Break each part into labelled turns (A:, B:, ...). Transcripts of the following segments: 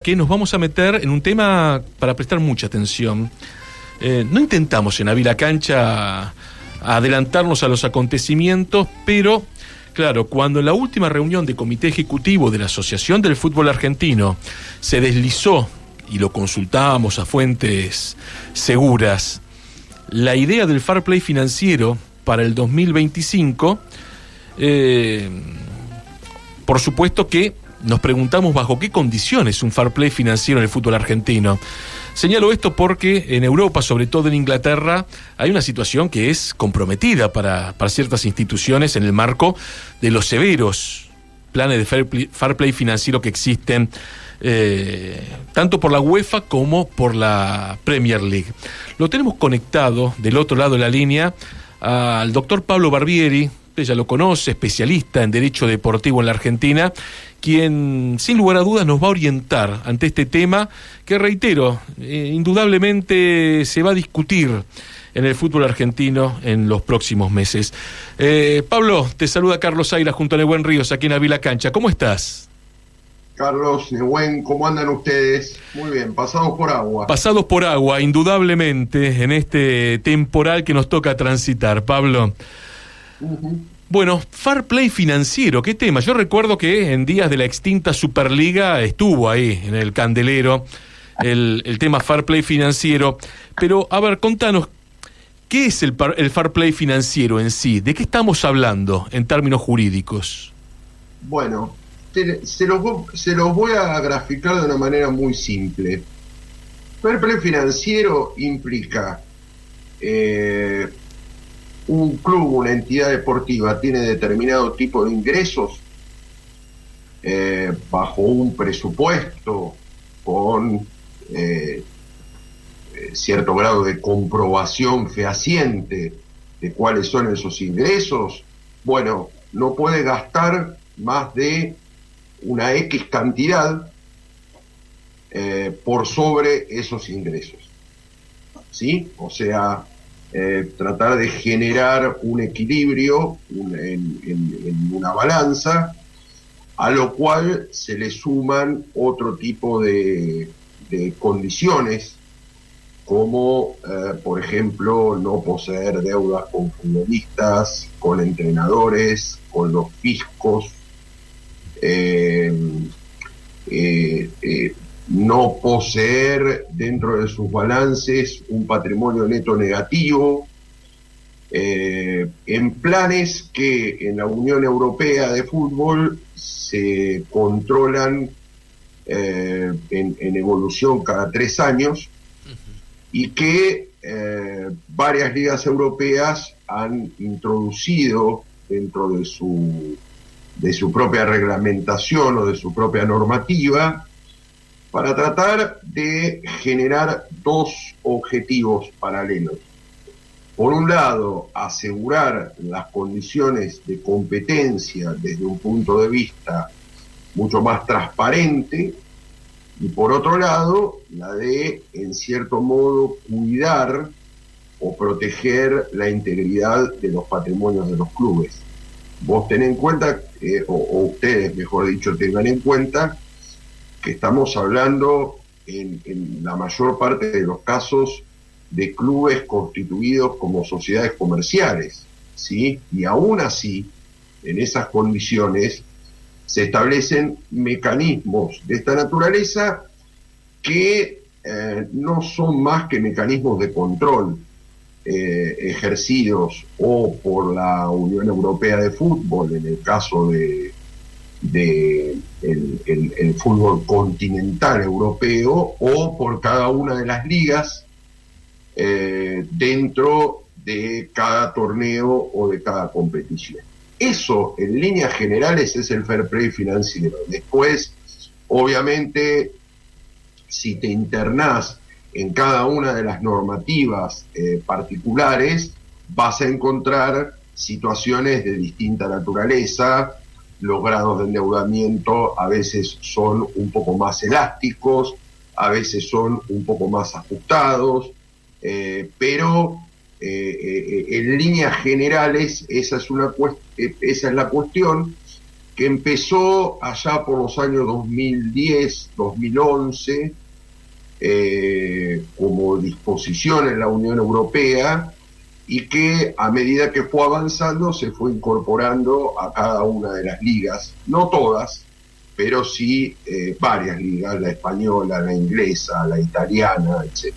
A: que nos vamos a meter en un tema para prestar mucha atención. No intentamos en Avila Cancha adelantarnos a los acontecimientos, pero claro, cuando en la última reunión de comité ejecutivo de la Asociación del Fútbol Argentino se deslizó, y lo consultábamos a fuentes seguras, la idea del fair play financiero para el 2025, por supuesto que nos preguntamos bajo qué condiciones un fair play financiero en el fútbol argentino. Señalo esto porque en Europa, sobre todo en Inglaterra, hay una situación que es comprometida para ciertas instituciones en el marco de los severos planes de fair play financiero que existen tanto por la UEFA como por la Premier League. Lo tenemos conectado del otro lado de la línea al doctor Pablo Barbieri. Usted ya lo conoce, especialista en Derecho Deportivo en la Argentina, quien sin lugar a dudas nos va a orientar ante este tema que, reitero, indudablemente se va a discutir en el fútbol argentino en los próximos meses. Pablo, te saluda Carlos Aira junto a Nehuen Ríos aquí en Avila Cancha. ¿Cómo estás?
B: Carlos, Nehuen, ¿cómo andan ustedes? Muy bien, pasados por agua.
A: Pasados por agua, indudablemente, en este temporal que nos toca transitar, Pablo. Bueno, fair play financiero, ¿qué tema? Yo recuerdo que en días de la extinta Superliga estuvo ahí, en el candelero, el tema fair play financiero. Pero, a ver, contanos, ¿qué es el fair play financiero en sí? ¿De qué estamos hablando en términos jurídicos?
B: Bueno, se los voy a graficar de una manera muy simple. Fair play financiero implica un club, una entidad deportiva tiene determinado tipo de ingresos bajo un presupuesto con cierto grado de comprobación fehaciente de cuáles son esos ingresos. Bueno, no puede gastar más de una X cantidad por sobre esos ingresos, ¿sí? O sea, tratar de generar un equilibrio en una balanza, a lo cual se le suman otro tipo de condiciones, como por ejemplo no poseer deudas con futbolistas, con entrenadores, con los fiscos, no poseer dentro de sus balances un patrimonio neto negativo, en planes que en la Unión Europea de Fútbol se controlan en evolución cada 3 años, y que varias ligas europeas han introducido dentro de su propia reglamentación o de su propia normativa, para tratar de generar 2 objetivos paralelos. Por un lado, asegurar las condiciones de competencia desde un punto de vista mucho más transparente, y por otro lado, la de, en cierto modo, cuidar o proteger la integridad de los patrimonios de los clubes. Vos tenés en cuenta, o ustedes, mejor dicho, tengan en cuenta, que estamos hablando en la mayor parte de los casos de clubes constituidos como sociedades comerciales, ¿sí? Y aún así, en esas condiciones, se establecen mecanismos de esta naturaleza que no son más que mecanismos de control ejercidos o por la Unión Europea de Fútbol, en el caso de el fútbol continental europeo, o por cada una de las ligas dentro de cada torneo o de cada competición. Eso, en líneas generales, es el fair play financiero. Después, obviamente, si te internás en cada una de las normativas particulares, vas a encontrar situaciones de distinta naturaleza. Los grados de endeudamiento a veces son un poco más elásticos, a veces son un poco más ajustados, pero en líneas generales esa es la cuestión que empezó allá por los años 2010, 2011, como disposición en la Unión Europea, y que a medida que fue avanzando se fue incorporando a cada una de las ligas, no todas, pero sí varias ligas, la española, la inglesa, la italiana, etc.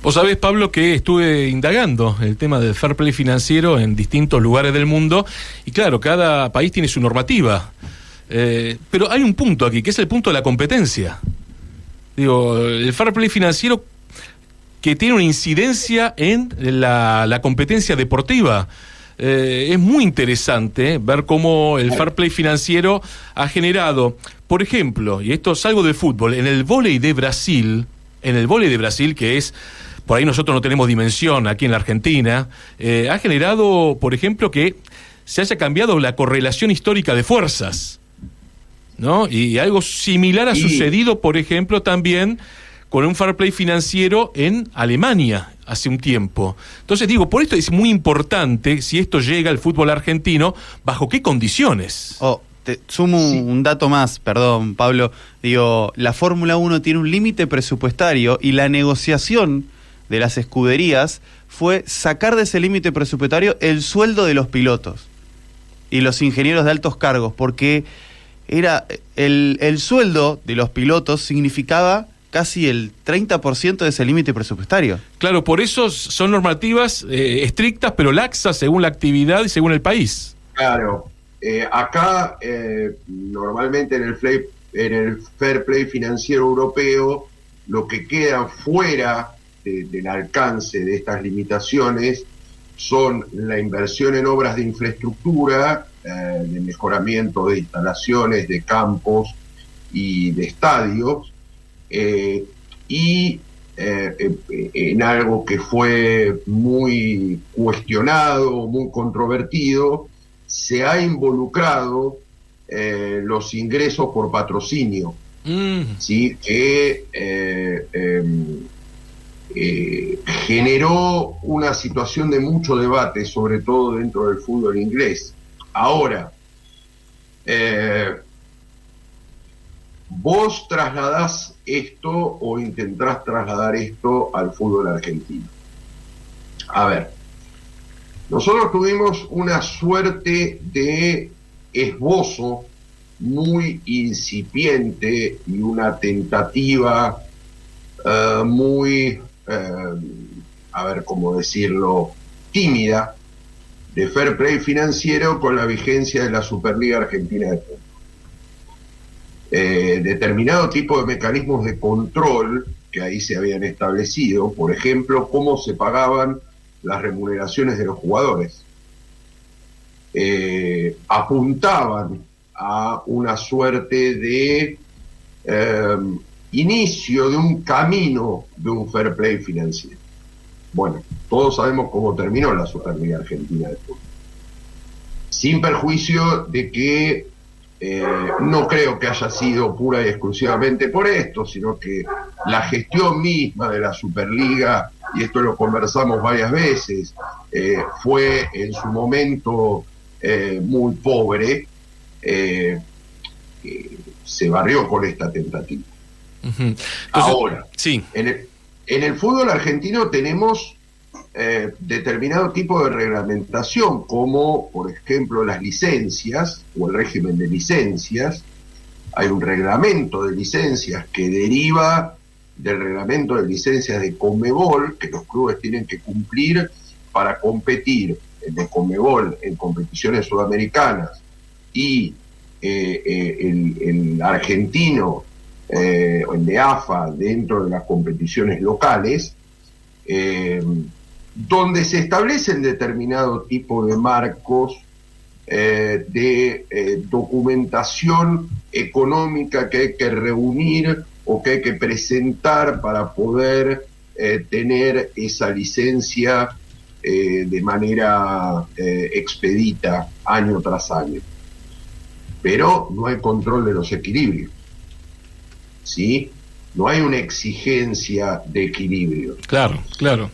A: Vos sabés, Pablo, que estuve indagando el tema del fair play financiero en distintos lugares del mundo, y claro, cada país tiene su normativa, pero hay un punto aquí, que es el punto de la competencia. Digo, el fair play financiero que tiene una incidencia en la competencia deportiva. Es muy interesante ver cómo el fair play financiero ha generado, por ejemplo, y esto es algo del fútbol, en el vóley de Brasil, que es, por ahí nosotros no tenemos dimensión aquí en la Argentina, ha generado, por ejemplo, que se haya cambiado la correlación histórica de fuerzas, ¿no? Y algo similar ha sucedido, por ejemplo, también con un fair play financiero en Alemania hace un tiempo. Entonces digo, por esto es muy importante, si esto llega al fútbol argentino, ¿bajo qué condiciones?
C: Te sumo un dato más, perdón, Pablo. Digo, la Fórmula 1 tiene un límite presupuestario y la negociación de las escuderías fue sacar de ese límite presupuestario el sueldo de los pilotos y los ingenieros de altos cargos, porque era el sueldo de los pilotos significaba casi el 30% de ese límite presupuestario.
A: Claro, por eso son normativas estrictas, pero laxas según la actividad y según el país.
B: Claro, acá normalmente en el fair play financiero europeo, lo que queda fuera del alcance de estas limitaciones son la inversión en obras de infraestructura, de mejoramiento de instalaciones, de campos y de estadios, y en algo que fue muy cuestionado, muy controvertido, se ha involucrado los ingresos por patrocinio, ¿sí? Que generó una situación de mucho debate, sobre todo dentro del fútbol inglés. Ahora, vos trasladás esto o intentás trasladar esto al fútbol argentino. A ver, nosotros tuvimos una suerte de esbozo muy incipiente y una tentativa muy, a ver cómo decirlo, tímida, de fair play financiero con la vigencia de la Superliga Argentina de Fútbol. Determinado tipo de mecanismos de control que ahí se habían establecido, por ejemplo, cómo se pagaban las remuneraciones de los jugadores, apuntaban a una suerte de inicio de un camino de un fair play financiero. Bueno, todos sabemos cómo terminó la Superliga Argentina de Fútbol. Sin perjuicio de que no creo que haya sido pura y exclusivamente por esto, sino que la gestión misma de la Superliga, y esto lo conversamos varias veces, fue en su momento muy pobre, se barrió con esta tentativa. Entonces, ahora,
A: sí.
B: En el fútbol argentino tenemos determinado tipo de reglamentación, como por ejemplo las licencias o el régimen de licencias. Hay un reglamento de licencias que deriva del reglamento de licencias de Conmebol, que los clubes tienen que cumplir para competir de Conmebol en competiciones sudamericanas, y el argentino, el de AFA, dentro de las competiciones locales, donde se establecen determinado tipo de marcos de documentación económica que hay que reunir o que hay que presentar para poder tener esa licencia de manera expedita año tras año. Pero no hay control de los equilibrios, ¿sí? No hay una exigencia de equilibrio.
A: Claro, claro.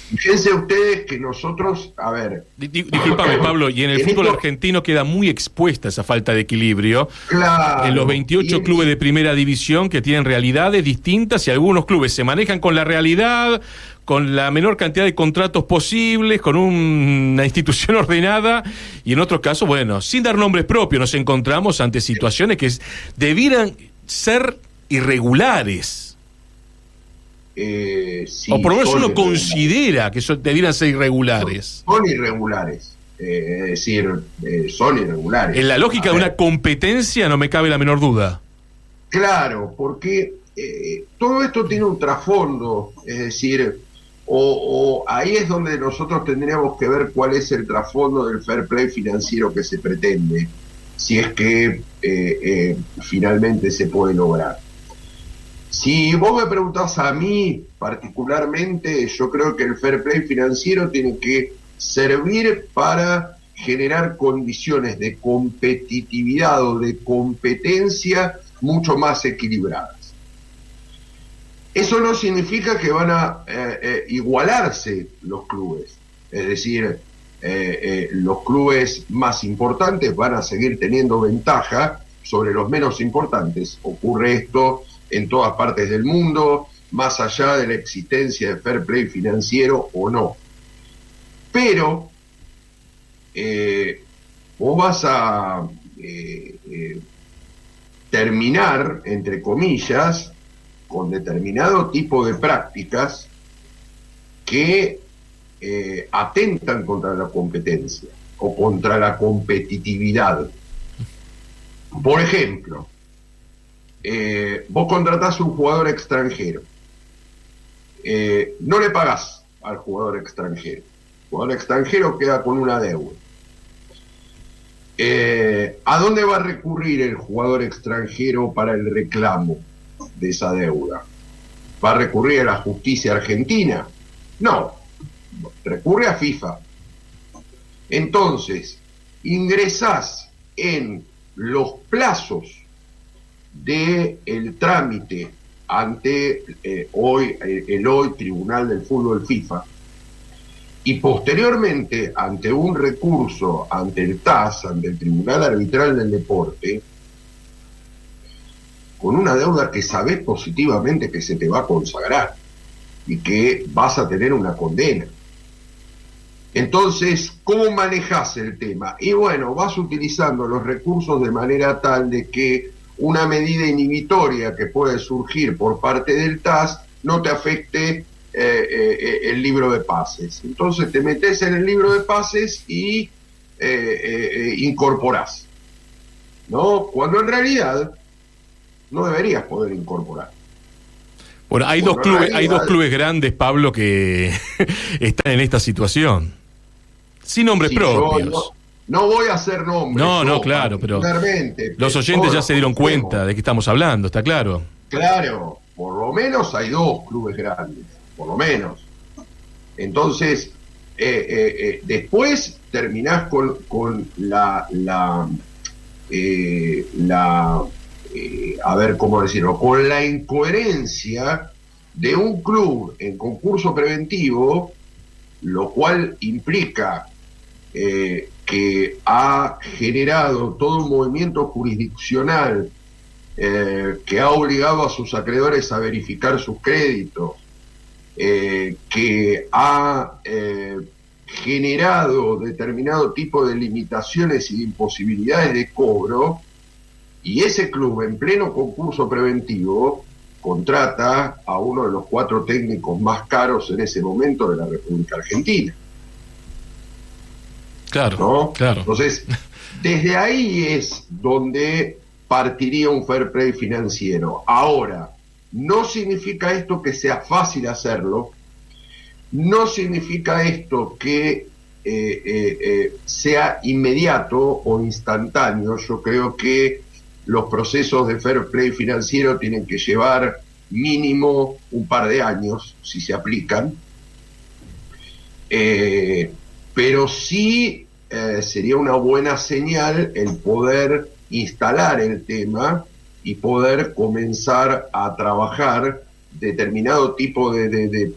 B: Fíjense ustedes que nosotros, a ver...
A: Disculpame, Pablo, y en el fútbol argentino queda muy expuesta esa falta de equilibrio.
B: Claro.
A: En los 28 clubes de primera división que tienen realidades distintas y algunos clubes se manejan con la realidad, con la menor cantidad de contratos posibles, con una institución ordenada, y en otros casos, bueno, sin dar nombres propios, nos encontramos ante situaciones que debieran ser irregulares.
B: Sí,
A: o por lo menos uno considera que debieran ser irregulares.
B: Son irregulares, es decir, son irregulares.
A: En la lógica de una competencia no me cabe la menor duda.
B: Claro, porque todo esto tiene un trasfondo, es decir, o ahí es donde nosotros tendríamos que ver cuál es el trasfondo del fair play financiero que se pretende, si es que finalmente se puede lograr. Si vos me preguntás a mí particularmente, yo creo que el fair play financiero tiene que servir para generar condiciones de competitividad o de competencia mucho más equilibradas. Eso no significa que van a igualarse los clubes, es decir, los clubes más importantes van a seguir teniendo ventaja sobre los menos importantes. Ocurre esto en todas partes del mundo, más allá de la existencia de fair play financiero o no. Pero vos vas a terminar, entre comillas, con determinado tipo de prácticas que atentan contra la competencia o contra la competitividad. Por ejemplo, vos contratás un jugador extranjero, no le pagás al jugador extranjero, el jugador extranjero queda con una deuda. ¿A dónde va a recurrir el jugador extranjero para el reclamo de esa deuda? ¿Va a recurrir a la justicia argentina? No, recurre a FIFA. Entonces, ingresás en los plazos del trámite ante el hoy Tribunal del Fútbol FIFA, y posteriormente ante un recurso ante el TAS, ante el Tribunal Arbitral del Deporte, con una deuda que sabés positivamente que se te va a consagrar y que vas a tener una condena. Entonces, ¿cómo manejás el tema? Y bueno, vas utilizando los recursos de manera tal de que una medida inhibitoria que puede surgir por parte del TAS no te afecte el libro de pases. Entonces te metes en el libro de pases y incorporás, ¿no? Cuando en realidad no deberías poder incorporar.
A: Bueno, hay dos clubes grandes, Pablo, que están en esta situación. Sin nombres propios.
B: No voy a hacer nombres.
A: No, claro, pero los oyentes ya se dieron cuenta de que estamos hablando, ¿está claro?
B: Claro, por lo menos hay dos clubes grandes, por lo menos. Entonces, después terminás con a ver cómo decirlo, con la incoherencia de un club en concurso preventivo, lo cual implica que ha generado todo un movimiento jurisdiccional que ha obligado a sus acreedores a verificar sus créditos, que ha generado determinado tipo de limitaciones y de imposibilidades de cobro, y ese club en pleno concurso preventivo contrata a uno de los 4 técnicos más caros en ese momento de la República Argentina.
A: Claro,
B: ¿no?
A: Claro.
B: Entonces, desde ahí es donde partiría un fair play financiero. Ahora, no significa esto que sea fácil hacerlo, no significa esto que sea inmediato o instantáneo. Yo creo que los procesos de fair play financiero tienen que llevar mínimo un par de años, si se aplican, pero sí sería una buena señal el poder instalar el tema y poder comenzar a trabajar determinado tipo de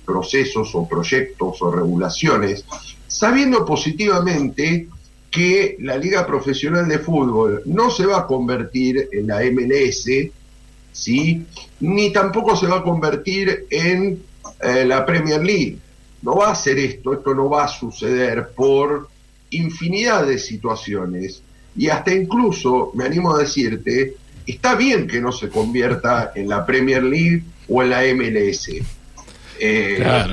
B: procesos o proyectos o regulaciones, sabiendo positivamente que la Liga Profesional de Fútbol no se va a convertir en la MLS, ¿sí? Ni tampoco se va a convertir en la Premier League. No va a ser esto no va a suceder por infinidad de situaciones, y hasta incluso, me animo a decirte, está bien que no se convierta en la Premier League o en la MLS.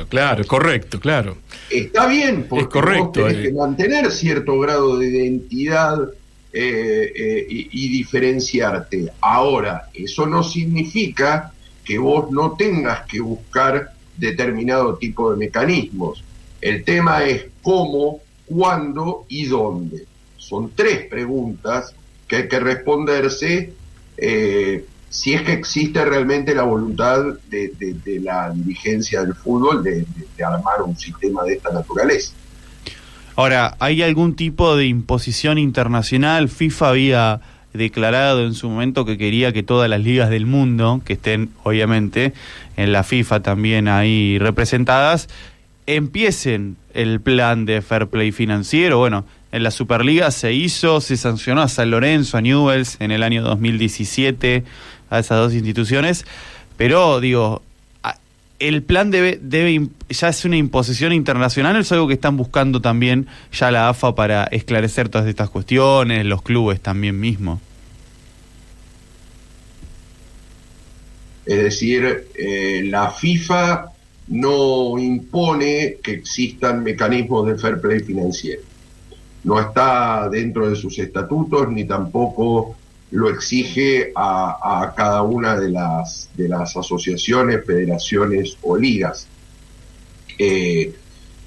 A: Claro, correcto, claro.
B: Está bien, porque
A: es correcto,
B: vos tenés que mantener cierto grado de identidad y diferenciarte. Ahora, eso no significa que vos no tengas que buscar determinado tipo de mecanismos. El tema es cómo, cuándo y dónde. Son 3 preguntas que hay que responderse si es que existe realmente la voluntad de la dirigencia del fútbol de armar un sistema de esta naturaleza.
C: Ahora, ¿hay algún tipo de imposición internacional? FIFA había declarado en su momento que quería que todas las ligas del mundo, que estén obviamente en la FIFA también ahí representadas, empiecen el plan de fair play financiero. Bueno, en la Superliga se sancionó a San Lorenzo, a Newell's en el año 2017, a esas 2 instituciones, pero digo, el plan debe ya es una imposición internacional, es algo que están buscando también ya la AFA para esclarecer todas estas cuestiones, los clubes también mismos.
B: Es decir, la FIFA no impone que existan mecanismos de fair play financiero. No está dentro de sus estatutos, ni tampoco lo exige a cada una de las asociaciones, federaciones o ligas.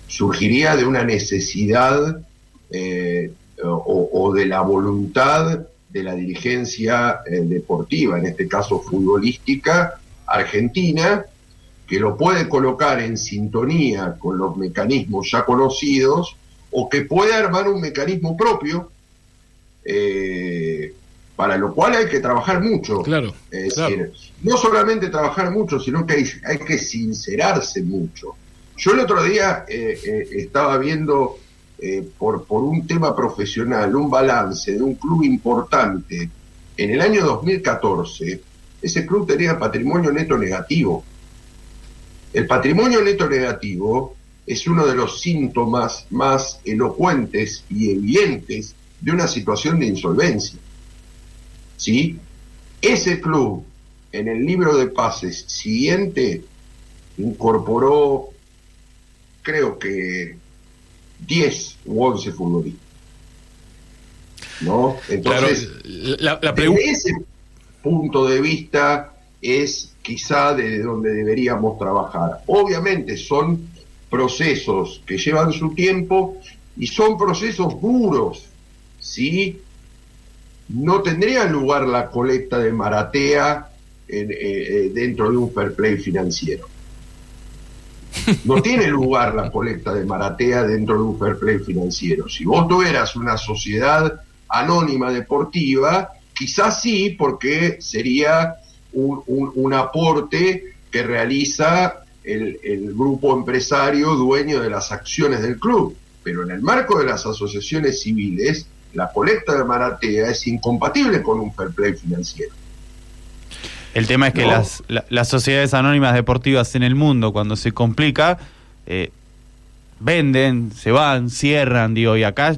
B: Surgiría de una necesidad o de la voluntad de la dirigencia deportiva, en este caso futbolística, argentina, que lo puede colocar en sintonía con los mecanismos ya conocidos, o que puede armar un mecanismo propio, para lo cual hay que trabajar mucho.
A: Claro,
B: es decir, no solamente trabajar mucho, sino que hay que sincerarse mucho. Yo el otro día estaba viendo, por un tema profesional, un balance de un club importante. En el año 2014, ese club tenía patrimonio neto negativo. El patrimonio neto negativo es uno de los síntomas más elocuentes y evidentes de una situación de insolvencia. ¿Sí? Ese club, en el libro de pases siguiente, incorporó, creo que 10 u 11 futbolistas, ¿no? Entonces,
A: claro,
B: desde ese punto de vista es quizá de donde deberíamos trabajar. Obviamente son procesos que llevan su tiempo y son procesos duros, ¿sí? No tendría lugar la colecta de Maratea dentro de un fair play financiero. No tiene lugar la colecta de Maratea dentro de un fair play financiero. Si vos tuvieras una sociedad anónima deportiva, quizás sí, porque sería un aporte que realiza el grupo empresario dueño de las acciones del club. Pero en el marco de las asociaciones civiles, la colecta de Maratea es incompatible con un fair play financiero.
C: El tema es que las sociedades anónimas deportivas en el mundo, cuando se complica, venden, se van, cierran, digo, y acá,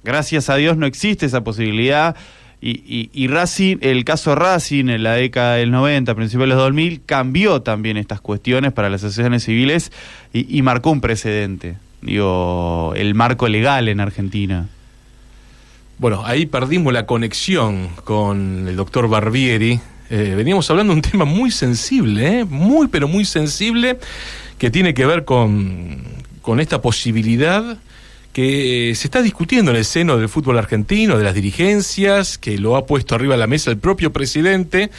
C: gracias a Dios, no existe esa posibilidad. Y Racing, el caso Racing en la década del 90, principios de los 2000, cambió también estas cuestiones para las asociaciones civiles y marcó un precedente, digo, el marco legal en Argentina.
A: Bueno, ahí perdimos la conexión con el doctor Barbieri. Veníamos hablando de un tema muy sensible, muy pero muy sensible, que tiene que ver con esta posibilidad que se está discutiendo en el seno del fútbol argentino, de las dirigencias, que lo ha puesto arriba de la mesa el propio presidente,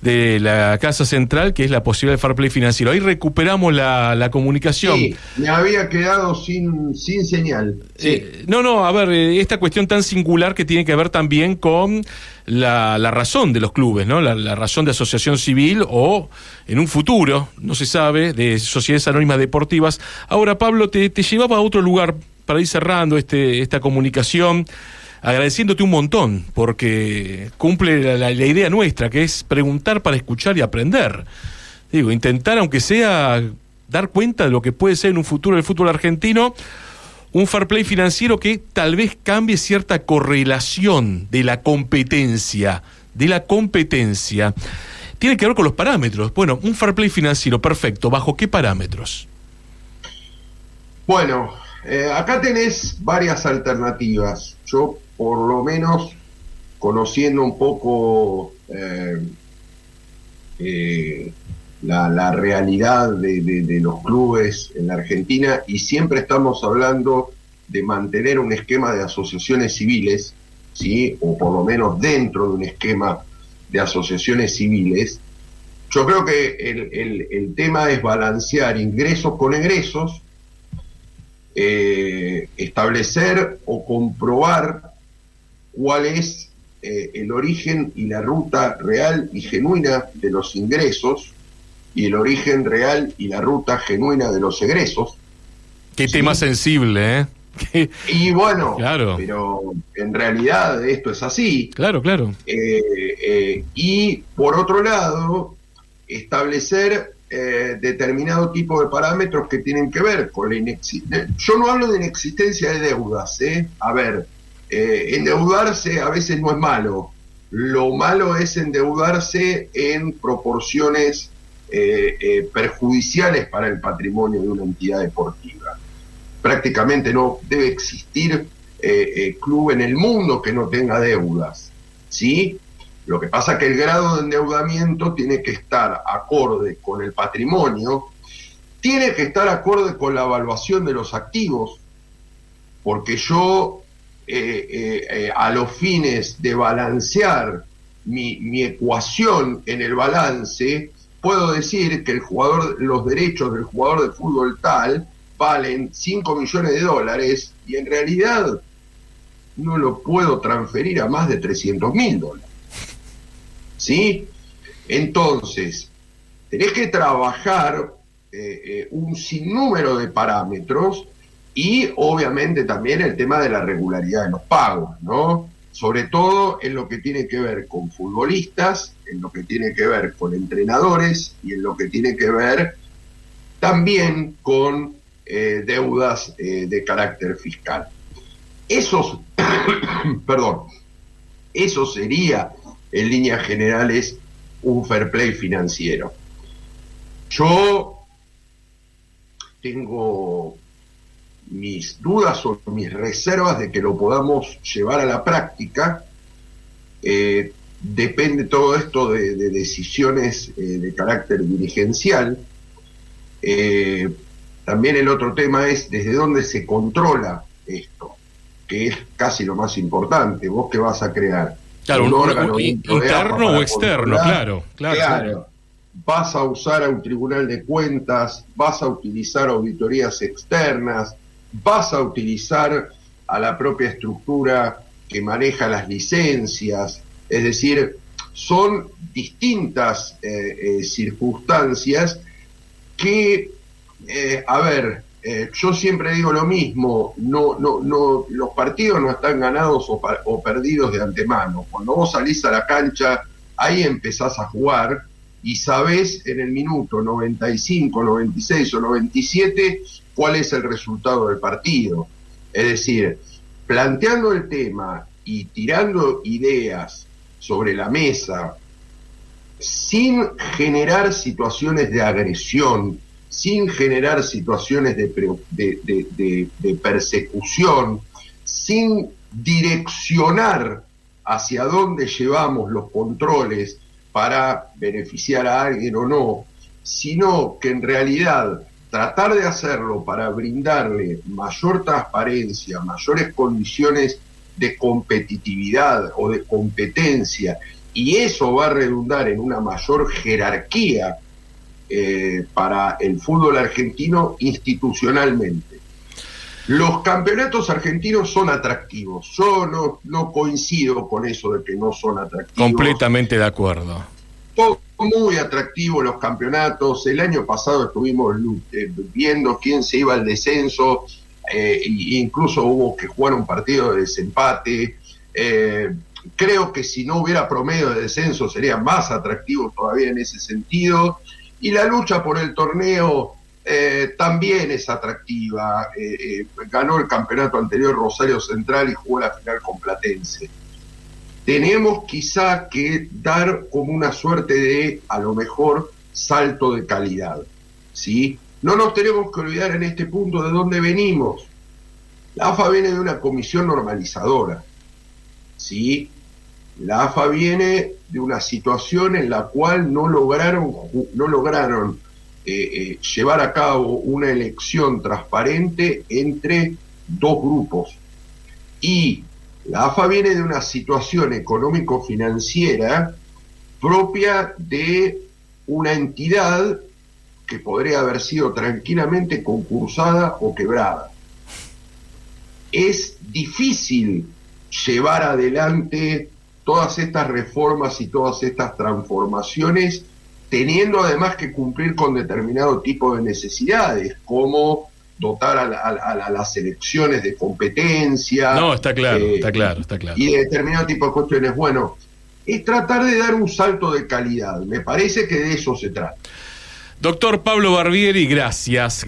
A: de la Casa Central, que es la posibilidad de fair play financiero. Ahí recuperamos la comunicación.
B: Sí, me había quedado sin señal. Sí.
A: A ver, esta cuestión tan singular que tiene que ver también con la razón de los clubes, ¿no? La razón de asociación civil o, en un futuro, no se sabe, de sociedades anónimas deportivas. Ahora, Pablo, te llevaba a otro lugar para ir cerrando esta comunicación, agradeciéndote un montón, porque cumple la idea nuestra, que es preguntar para escuchar y aprender. Digo, intentar, aunque sea, dar cuenta de lo que puede ser en un futuro el fútbol argentino, un fair play financiero que tal vez cambie cierta correlación de la competencia. Tiene que ver con los parámetros. Bueno, un fair play financiero, perfecto. ¿Bajo qué parámetros?
B: Bueno, acá tenés varias alternativas. Yo, por lo menos, conociendo un poco la realidad de los clubes en la Argentina, y siempre estamos hablando de mantener un esquema de asociaciones civiles, ¿sí? O por lo menos dentro de un esquema de asociaciones civiles. Yo creo que el tema es balancear ingresos con egresos, establecer o comprobar cuál es el origen y la ruta real y genuina de los ingresos y el origen real y la ruta genuina de los egresos.
A: Qué tema sensible, ¿eh?
B: Y bueno,
A: claro.
B: Pero en realidad esto es así.
A: Claro.
B: Y por otro lado, establecer determinado tipo de parámetros que tienen que ver con la inexistencia. Yo no hablo de inexistencia de deudas, A ver, endeudarse a veces no es malo. Lo malo es endeudarse en proporciones perjudiciales para el patrimonio de una entidad deportiva. Prácticamente no debe existir club en el mundo que no tenga deudas, ¿sí? Lo que pasa es que el grado de endeudamiento tiene que estar acorde con el patrimonio, tiene que estar acorde con la evaluación de los activos, porque yo, a los fines de balancear mi ecuación en el balance, puedo decir que los derechos del jugador de fútbol tal valen $5 millones y en realidad no lo puedo transferir a más de $300.000. ¿Sí? Entonces, tenés que trabajar un sinnúmero de parámetros y obviamente también el tema de la regularidad de los pagos, ¿no? Sobre todo en lo que tiene que ver con futbolistas, en lo que tiene que ver con entrenadores y en lo que tiene que ver también con deudas de carácter fiscal. Eso sería, en líneas generales, un fair play financiero. Yo tengo mis dudas o mis reservas de que lo podamos llevar a la práctica. Depende todo esto de decisiones de carácter dirigencial. También el otro tema es desde dónde se controla esto, que es casi lo más importante. ¿Vos qué vas a crear?
A: Claro, un órgano interno o externo, claro.
B: Vas a usar a un tribunal de cuentas, vas a utilizar auditorías externas, vas a utilizar a la propia estructura que maneja las licencias. Es decir, son distintas circunstancias que, yo siempre digo lo mismo, no, los partidos no están ganados o perdidos de antemano. Cuando vos salís a la cancha, ahí empezás a jugar y sabés en el minuto 95, 96 o 97 cuál es el resultado del partido. Es decir, planteando el tema y tirando ideas sobre la mesa, sin generar situaciones de agresión, sin generar situaciones de persecución, sin direccionar hacia dónde llevamos los controles para beneficiar a alguien o no, sino que en realidad tratar de hacerlo para brindarle mayor transparencia, mayores condiciones de competitividad o de competencia y eso va a redundar en una mayor jerarquía para el fútbol argentino institucionalmente. Los campeonatos argentinos son atractivos. Yo no coincido con eso de que no son atractivos.
A: Completamente de acuerdo.
B: Todo muy atractivo los campeonatos. El año pasado estuvimos viendo quién se iba al descenso, e incluso hubo que jugar un partido de desempate. Creo que si no hubiera promedio de descenso sería más atractivo todavía en ese sentido. Y la lucha por el torneo también es atractiva. Ganó el campeonato anterior Rosario Central y jugó la final con Platense. Tenemos quizá que dar como una suerte de, a lo mejor, salto de calidad, ¿sí? No nos tenemos que olvidar en este punto de dónde venimos. La AFA viene de una comisión normalizadora, ¿sí? La AFA viene de una situación en la cual no lograron llevar a cabo una elección transparente entre dos grupos. Y la AFA viene de una situación económico-financiera propia de una entidad que podría haber sido tranquilamente concursada o quebrada. Es difícil llevar adelante todas estas reformas y todas estas transformaciones teniendo además que cumplir con determinado tipo de necesidades, como dotar a las elecciones de competencia.
A: No, está claro.
B: Y de determinado tipo de cuestiones. Bueno, es tratar de dar un salto de calidad. Me parece que de eso se trata.
A: Doctor Pablo Barbieri, gracias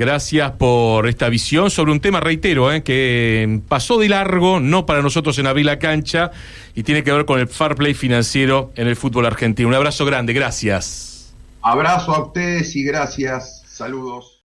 A: por esta visión sobre un tema, reitero, que pasó de largo, no para nosotros en Abrir la Cancha, y tiene que ver con el fair play financiero en el fútbol argentino. Un abrazo grande, gracias.
B: Abrazo a ustedes y gracias. Saludos.